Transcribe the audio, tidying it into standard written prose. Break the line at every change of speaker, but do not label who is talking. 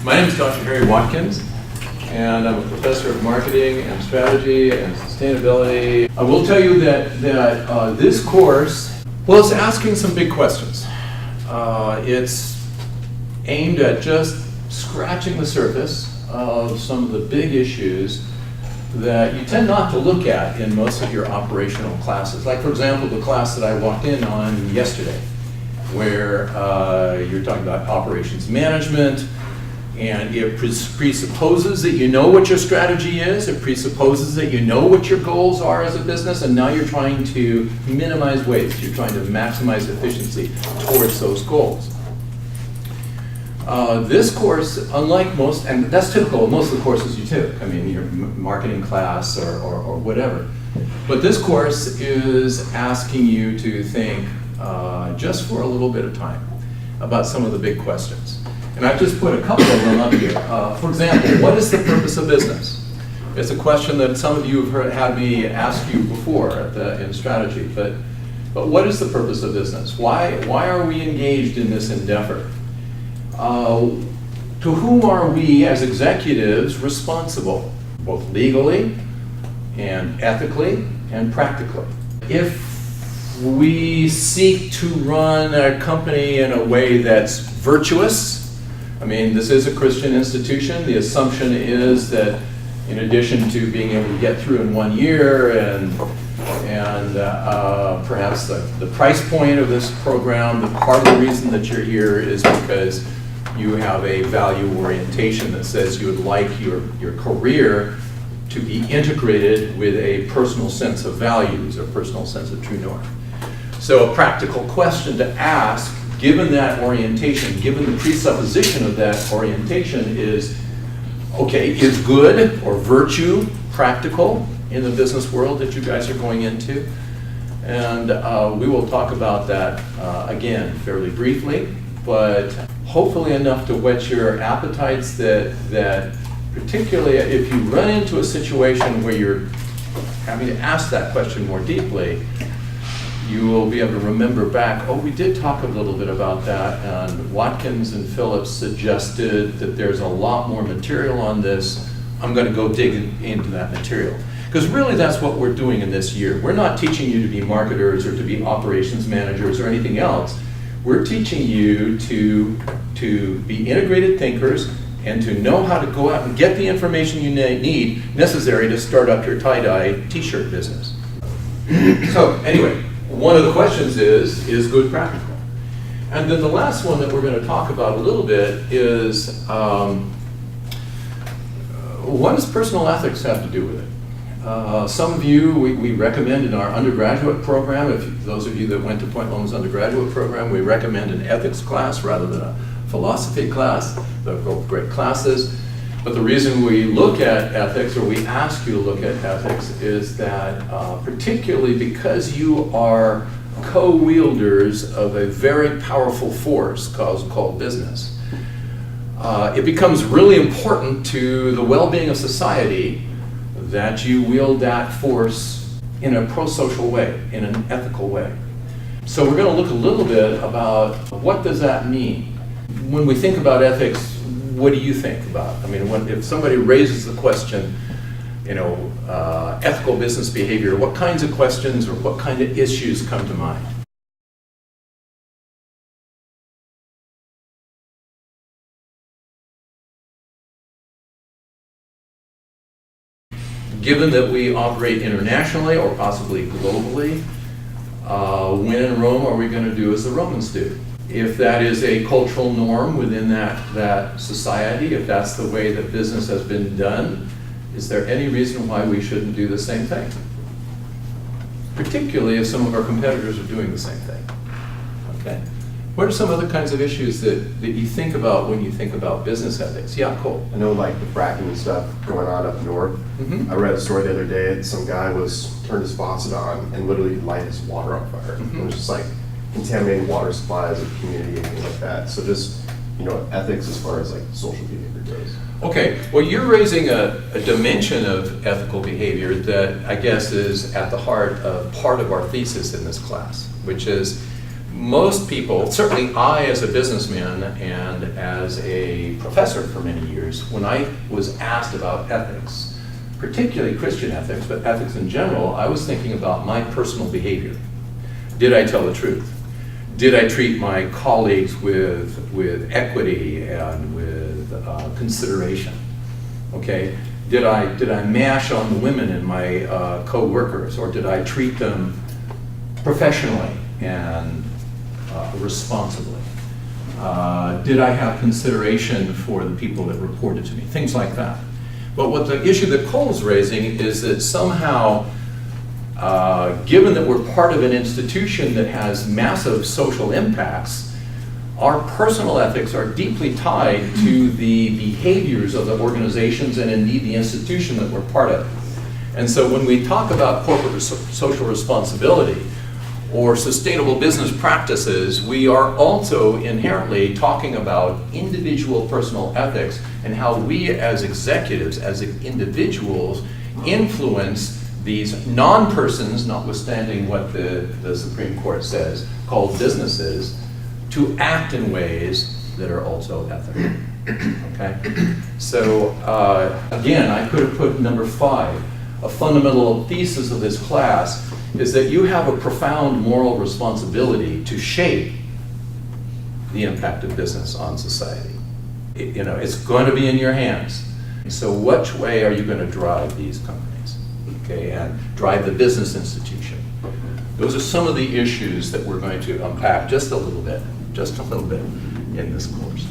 My name is Dr. Harry Watkins, and I'm a professor of marketing and strategy and sustainability. I will tell you that this course, well, it's asking some big questions. It's aimed at just scratching the surface of some of the big issues that you tend not to look at in most of your operational classes. Like, for example, the class that I walked in on yesterday, where you're talking about operations management, and it presupposes that you know what your strategy is, it presupposes that you know what your goals are as a business, and now you're trying to minimize waste, you're trying to maximize efficiency towards those goals. This course, unlike most, and that's typical of most of the courses you took, I mean, your marketing class or whatever, but this course is asking you to think just for a little bit of time about some of the big questions. And I've just put a couple of them up here. For example, what is the purpose of business? It's a question that some of you have had me ask you before in strategy, but what is the purpose of business? Why are we engaged in this endeavor? To whom are we as executives responsible, both legally and ethically and practically? If we seek to run a company in a way that's virtuous, I mean, this is a Christian institution. The assumption is that in addition to being able to get through in 1 year and perhaps the price point of this program, the part of the reason that you're here is because you have a value orientation that says you would like your career to be integrated with a personal sense of values, a personal sense of true north. So a practical question to ask, given that orientation, given the presupposition of that orientation is, okay, is good or virtue practical in the business world that you guys are going into? And we will talk about that again fairly briefly, but hopefully enough to whet your appetites that particularly if you run into a situation where you're having to ask that question more deeply, you will be able to remember back, oh, we did talk a little bit about that, and Watkins and Phillips suggested that there's a lot more material on this. I'm going to go dig into that material. Because really that's what we're doing in this year. We're not teaching you to be marketers or to be operations managers or anything else. We're teaching you to be integrated thinkers and to know how to go out and get the information you need necessary to start up your tie-dye t-shirt business. So anyway, one of the questions is good practical? And then the last one that we're going to talk about a little bit is what does personal ethics have to do with it? Some of you, we recommend in our undergraduate program, if those of you that went to Point Loma's undergraduate program, we recommend an ethics class rather than a philosophy class. They're both great classes. But the reason we look at ethics, or we ask you to look at ethics, is that particularly because you are co-wielders of a very powerful force called business, it becomes really important to the well-being of society that you wield that force in a pro-social way, in an ethical way. So we're going to look a little bit about what does that mean. When we think about ethics, what do you think about? I mean, if somebody raises the question, ethical business behavior, what kinds of questions or what kind of issues come to mind? Given that we operate internationally or possibly globally, when in Rome are we going to do as the Romans do? If that is a cultural norm within that society, if that's the way that business has been done, is there any reason why we shouldn't do the same thing? Particularly if some of our competitors are doing the same thing. Okay. What are some other kinds of issues that you think about when you think about business ethics? Yeah, Cole.
I know, like the fracking stuff going on up north. Mm-hmm. I read a story the other day that some guy turned his faucet on and literally light his water on fire. Mm-hmm. It was just like contaminating water supplies of the community and things like that. So just, ethics as far as like social behavior goes.
Okay, well, you're raising a dimension of ethical behavior that I guess is at the heart of part of our thesis in this class, which is most people, certainly I as a businessman and as a professor for many years, when I was asked about ethics, particularly Christian ethics, but ethics in general, I was thinking about my personal behavior. Did I tell the truth? Did I treat my colleagues with equity and with consideration? Okay. Did I mash on the women in my co-workers, or did I treat them professionally and responsibly? Did I have consideration for the people that reported to me? Things like that. But what the issue that Cole's raising is that somehow, given that we're part of an institution that has massive social impacts, our personal ethics are deeply tied to the behaviors of the organizations and indeed the institution that we're part of. And so when we talk about corporate social responsibility or sustainable business practices, we are also inherently talking about individual personal ethics and how we as executives, as individuals, influence these non-persons, notwithstanding what the Supreme Court says, called businesses, to act in ways that are also ethical. Okay? So again, I could have put number 5. A fundamental thesis of this class is that you have a profound moral responsibility to shape the impact of business on society. It's going to be in your hands. So which way are you going to drive these companies? Okay, and drive the business institution? Those are some of the issues that we're going to unpack just a little bit in this course.